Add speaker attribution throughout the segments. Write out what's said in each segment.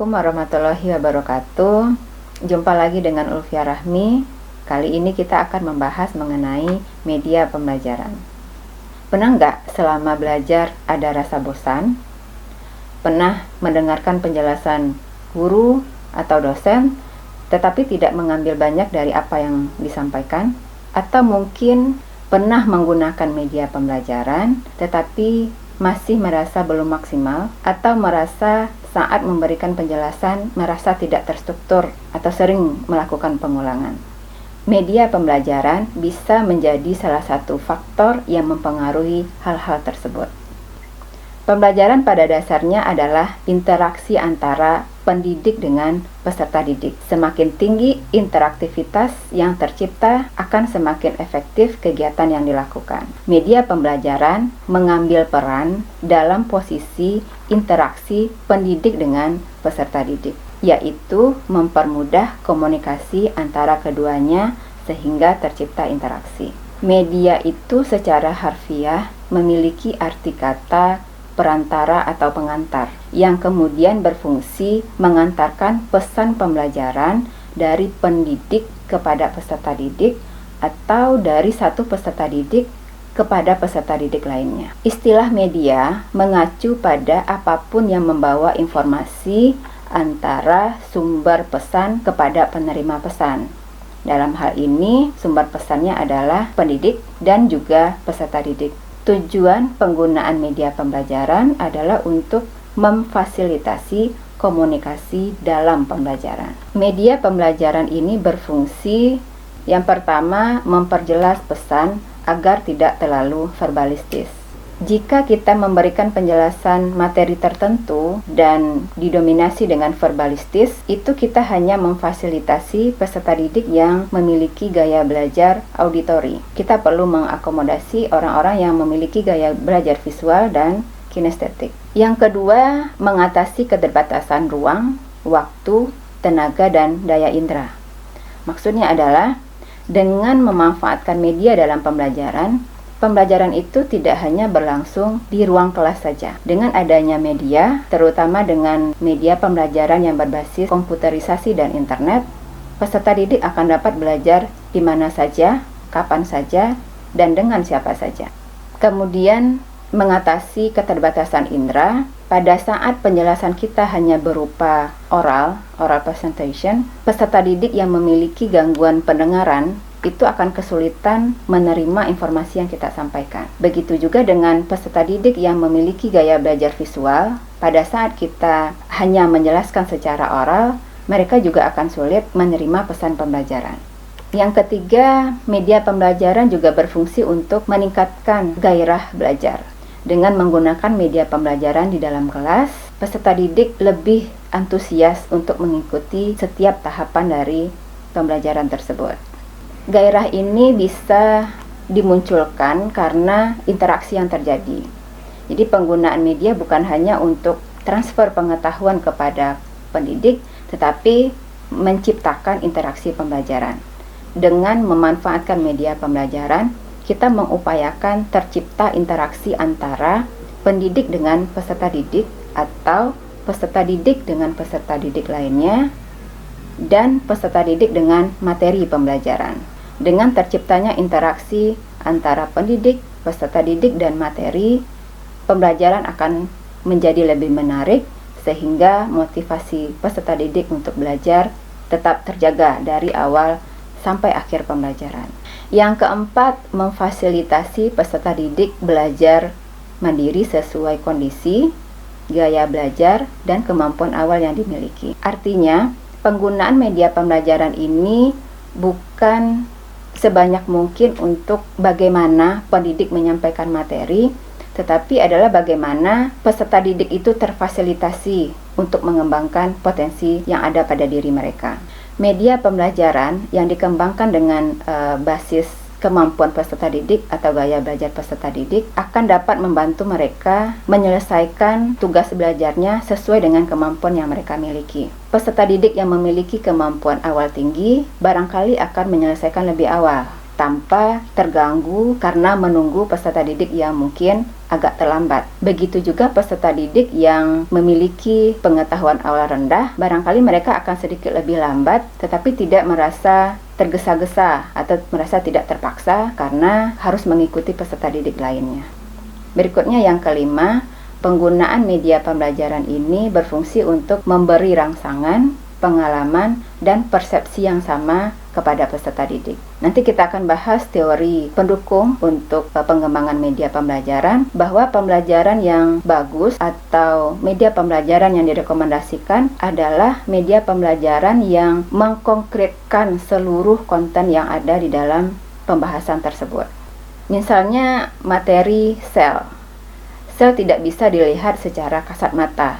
Speaker 1: Assalamualaikum warahmatullahi wabarakatuh. Jumpa lagi dengan Ulfia Rahmi. Kali ini kita akan membahas mengenai media pembelajaran. Pernah nggak selama belajar ada rasa bosan? Pernah mendengarkan penjelasan guru atau dosen, tetapi tidak mengambil banyak dari apa yang disampaikan? Atau mungkin pernah menggunakan media pembelajaran, tetapi masih merasa belum maksimal, atau merasa saat memberikan penjelasan merasa tidak terstruktur atau sering melakukan pengulangan. Media pembelajaran bisa menjadi salah satu faktor yang mempengaruhi hal-hal tersebut. Pembelajaran pada dasarnya adalah interaksi antara pendidik dengan peserta didik. Semakin tinggi interaktivitas yang tercipta, akan semakin efektif kegiatan yang dilakukan. Media pembelajaran mengambil peran dalam posisi interaksi pendidik dengan peserta didik, yaitu mempermudah komunikasi antara keduanya sehingga tercipta interaksi. Media itu secara harfiah memiliki arti kata perantara atau pengantar, yang kemudian berfungsi mengantarkan pesan pembelajaran dari pendidik kepada peserta didik atau dari satu peserta didik kepada peserta didik lainnya. Istilah media mengacu pada apapun yang membawa informasi antara sumber pesan kepada penerima pesan. Dalam hal ini, sumber pesannya adalah pendidik dan juga peserta didik. Tujuan penggunaan media pembelajaran adalah untuk memfasilitasi komunikasi dalam pembelajaran. Media pembelajaran ini berfungsi yang pertama memperjelas pesan agar tidak terlalu verbalistis. Jika kita memberikan penjelasan materi tertentu dan didominasi dengan verbalistis, itu kita hanya memfasilitasi peserta didik yang memiliki gaya belajar auditori. Kita perlu mengakomodasi orang-orang yang memiliki gaya belajar visual dan kinestetik. Yang kedua, mengatasi keterbatasan ruang, waktu, tenaga, dan daya indera. Maksudnya adalah dengan memanfaatkan media dalam pembelajaran itu tidak hanya berlangsung di ruang kelas saja. Dengan adanya media, terutama dengan media pembelajaran yang berbasis komputerisasi dan internet, peserta didik akan dapat belajar di mana saja, kapan saja, dan dengan siapa saja. Kemudian, mengatasi keterbatasan indera. Pada saat penjelasan kita hanya berupa oral presentation, peserta didik yang memiliki gangguan pendengaran itu akan kesulitan menerima informasi yang kita sampaikan. Begitu juga dengan peserta didik yang memiliki gaya belajar visual, pada saat kita hanya menjelaskan secara oral, mereka juga akan sulit menerima pesan pembelajaran. Yang ketiga, media pembelajaran juga berfungsi untuk meningkatkan gairah belajar. Dengan menggunakan media pembelajaran di dalam kelas, peserta didik lebih antusias untuk mengikuti setiap tahapan dari pembelajaran tersebut. Gairah ini bisa dimunculkan karena interaksi yang terjadi. Jadi penggunaan media bukan hanya untuk transfer pengetahuan kepada pendidik, tetapi menciptakan interaksi pembelajaran. Dengan memanfaatkan media pembelajaran, kita mengupayakan tercipta interaksi antara pendidik dengan peserta didik atau peserta didik dengan peserta didik lainnya, dan peserta didik dengan materi pembelajaran. Dengan terciptanya interaksi antara pendidik, peserta didik, dan materi, pembelajaran akan menjadi lebih menarik sehingga motivasi peserta didik untuk belajar tetap terjaga dari awal sampai akhir pembelajaran. Yang keempat, memfasilitasi peserta didik belajar mandiri sesuai kondisi, gaya belajar, dan kemampuan awal yang dimiliki. Artinya, penggunaan media pembelajaran ini bukan sebanyak mungkin untuk bagaimana pendidik menyampaikan materi, tetapi adalah bagaimana peserta didik itu terfasilitasi untuk mengembangkan potensi yang ada pada diri mereka. Media pembelajaran yang dikembangkan dengan basis kemampuan peserta didik atau gaya belajar peserta didik akan dapat membantu mereka menyelesaikan tugas belajarnya sesuai dengan kemampuan yang mereka miliki. Peserta didik yang memiliki kemampuan awal tinggi barangkali akan menyelesaikan lebih awal, tanpa terganggu karena menunggu peserta didik yang mungkin agak terlambat. Begitu juga peserta didik yang memiliki pengetahuan awal rendah, barangkali mereka akan sedikit lebih lambat tetapi tidak merasa tergesa-gesa atau merasa tidak terpaksa karena harus mengikuti peserta didik lainnya. Berikutnya yang kelima, penggunaan media pembelajaran ini berfungsi untuk memberi rangsangan, pengalaman, dan persepsi yang sama kepada peserta didik. Nanti kita akan bahas teori pendukung untuk pengembangan media pembelajaran, bahwa pembelajaran yang bagus atau media pembelajaran yang direkomendasikan adalah media pembelajaran yang mengkonkretkan seluruh konten yang ada di dalam pembahasan tersebut. Misalnya materi sel. Sel tidak bisa dilihat secara kasat mata.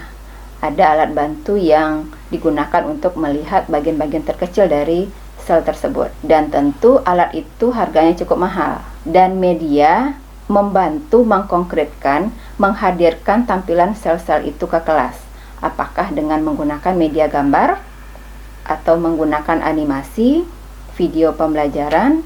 Speaker 1: Ada alat bantu yang digunakan untuk melihat bagian-bagian terkecil dari sel tersebut, dan tentu alat itu harganya cukup mahal, dan media membantu mengkonkretkan, menghadirkan tampilan sel-sel itu ke kelas, apakah dengan menggunakan media gambar atau menggunakan animasi, video pembelajaran,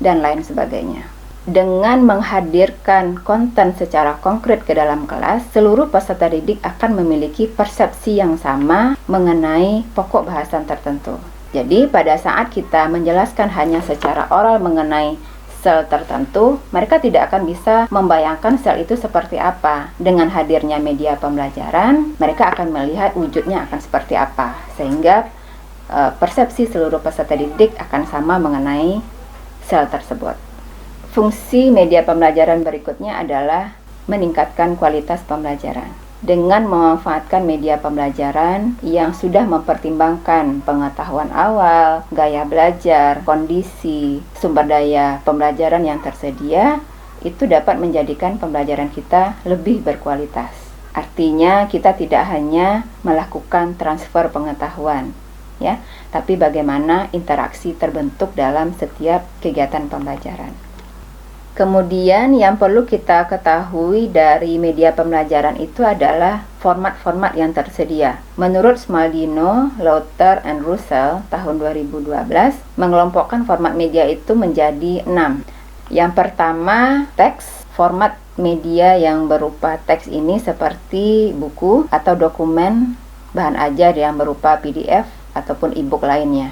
Speaker 1: dan lain sebagainya. Dengan menghadirkan konten secara konkret ke dalam kelas, seluruh peserta didik akan memiliki persepsi yang sama mengenai pokok bahasan tertentu. Jadi, pada saat kita menjelaskan hanya secara oral mengenai sel tertentu, mereka tidak akan bisa membayangkan sel itu seperti apa. Dengan hadirnya media pembelajaran, mereka akan melihat wujudnya akan seperti apa, sehingga persepsi seluruh peserta didik akan sama mengenai sel tersebut. Fungsi media pembelajaran berikutnya adalah meningkatkan kualitas pembelajaran. Dengan memanfaatkan media pembelajaran yang sudah mempertimbangkan pengetahuan awal, gaya belajar, kondisi, sumber daya pembelajaran yang tersedia, itu dapat menjadikan pembelajaran kita lebih berkualitas. Artinya kita tidak hanya melakukan transfer pengetahuan, ya, tapi bagaimana interaksi terbentuk dalam setiap kegiatan pembelajaran. Kemudian yang perlu kita ketahui dari media pembelajaran itu adalah format-format yang tersedia. Menurut Smaldino, Lauter, and Russell tahun 2012 mengelompokkan format media itu menjadi 6. Yang pertama, teks. Format media yang berupa teks ini seperti buku atau dokumen bahan ajar yang berupa PDF ataupun e-book lainnya.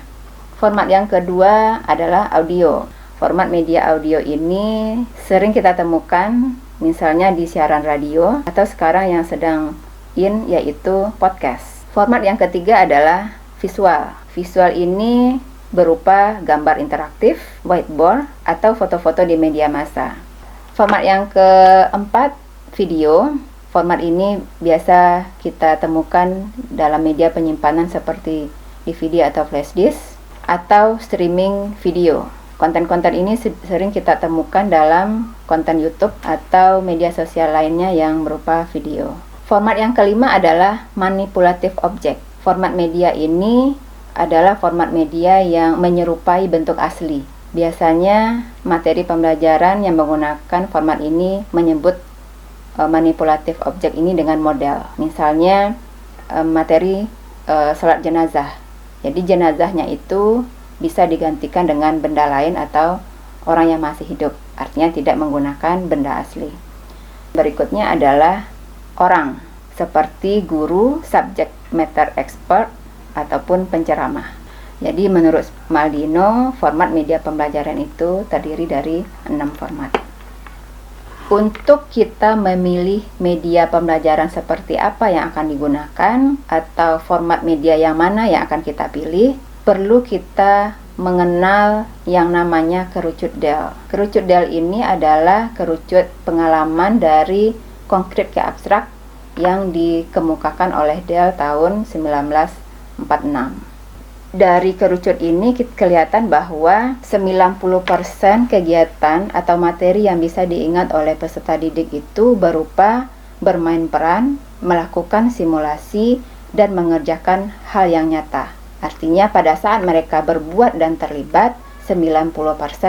Speaker 1: Format yang kedua adalah audio. Format media audio ini sering kita temukan misalnya di siaran radio atau sekarang yang sedang in yaitu podcast. Format yang ketiga adalah visual. Visual ini berupa gambar interaktif, whiteboard, atau foto-foto di media massa. Format yang keempat, video. Format ini biasa kita temukan dalam media penyimpanan seperti DVD atau flash disk atau streaming video. Konten-konten ini sering kita temukan dalam konten YouTube atau media sosial lainnya yang berupa video. Format yang kelima adalah manipulative object. Format media ini adalah format media yang menyerupai bentuk asli. Biasanya materi pembelajaran yang menggunakan format ini menyebut manipulative object ini dengan model. Misalnya materi salat jenazah. Jadi jenazahnya itu bisa digantikan dengan benda lain atau orang yang masih hidup, artinya tidak menggunakan benda asli. Berikutnya adalah orang, seperti guru, subject matter expert, ataupun penceramah. Jadi menurut Smaldino, format media pembelajaran itu terdiri dari 6 format. Untuk kita memilih media pembelajaran seperti apa yang akan digunakan, atau format media yang mana yang akan kita pilih, perlu kita mengenal yang namanya kerucut Dell. Kerucut Dell ini adalah kerucut pengalaman dari konkret ke abstrak yang dikemukakan oleh Dell tahun 1946. Dari kerucut ini kelihatan bahwa 90% kegiatan atau materi yang bisa diingat oleh peserta didik itu berupa bermain peran, melakukan simulasi, dan mengerjakan hal yang nyata. Artinya pada saat mereka berbuat dan terlibat, 90%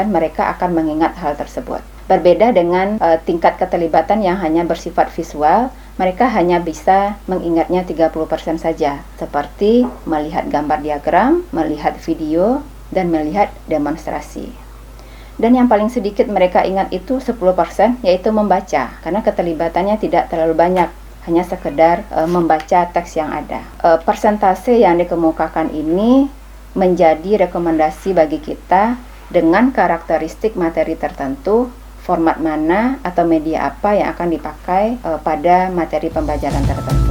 Speaker 1: mereka akan mengingat hal tersebut. Berbeda dengan tingkat keterlibatan yang hanya bersifat visual, mereka hanya bisa mengingatnya 30% saja, seperti melihat gambar diagram, melihat video, dan melihat demonstrasi. Dan yang paling sedikit mereka ingat itu 10%, yaitu membaca, karena keterlibatannya tidak terlalu banyak, hanya sekedar membaca teks yang ada. Persentase yang dikemukakan ini menjadi rekomendasi bagi kita dengan karakteristik materi tertentu, format mana atau media apa yang akan dipakai pada materi pembelajaran tertentu.